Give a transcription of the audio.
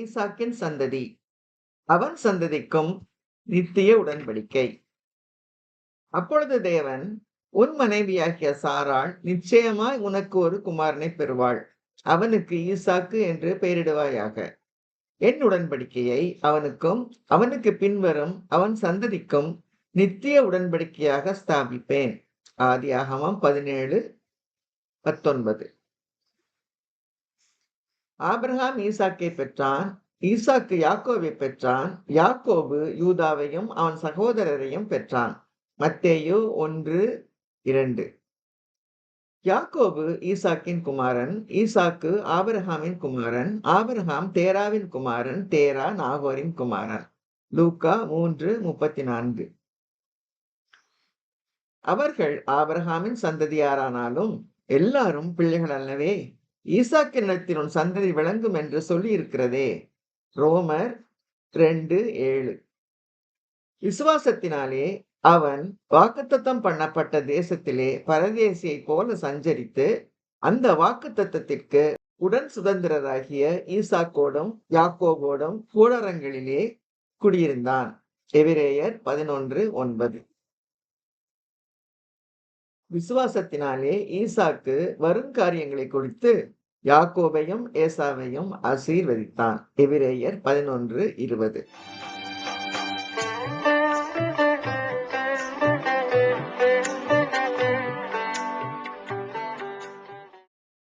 ஈசாக்கின் சந்ததி, அவன் சந்ததிக்கும் நித்திய உடன்படிக்கை. அப்பொழுது தேவன், உன் மனைவியாகிய சாராள் நிச்சயமாய் உனக்கு ஒரு குமாரனை பெறுவாள், அவனுக்கு ஈசாக்கு என்று பெயரிடுவாயாக. என் உடன்படிக்கையை அவனுக்கும் அவனுக்கு பின்வரும் அவன் சந்ததிக்கும் நித்திய உடன்படிக்கையாக ஸ்தாபிப்பேன். ஆதியாகமம் 17:19. ஆபிரகாம் ஈசாக்கை பெற்றான், ஈசாக்கு யாக்கோபை பெற்றான், யாக்கோபு யூதாவையும் அவன் சகோதரரையும் பெற்றான். மத்தேயு 1:2. யாக்கோபு ஈசாக்கின் குமாரன், ஈசாக்கு ஆபிரகாமின் குமாரன், ஆபிரகாம் தேராவின் குமாரன், தேரா நாகோரின் குமாரன். லூக்கா 3:34. அவர்கள் ஆபிரகாமின் சந்ததியாரானாலும் எல்லாரும் பிள்ளைகள் அல்லவே. ஈசாக்கினிடத்தில் உன் சந்ததி விளங்கும் என்று சொல்லி இருக்கிறதே. ரோமர் 2:7. விசுவாசத்தினாலே அவன் வாக்குத்தத்தம் பண்ணப்பட்ட தேசத்திலே பரதேசியை போல சஞ்சரித்து அந்த வாக்குத்தத்தத்திற்கு உடன் சுதந்திரராகிய ஈசாக்கோடும் யாக்கோபோடும் கூடாரங்களிலே குடியிருந்தான். எபிரேயர் 11:9. விசுவாசத்தினாலே ஈசாக்கு வருங்காரியங்களை குறித்து யாக்கோபையும் ஏசாவையும் ஆசீர்வதித்தான். எபிரேயர் 11:20.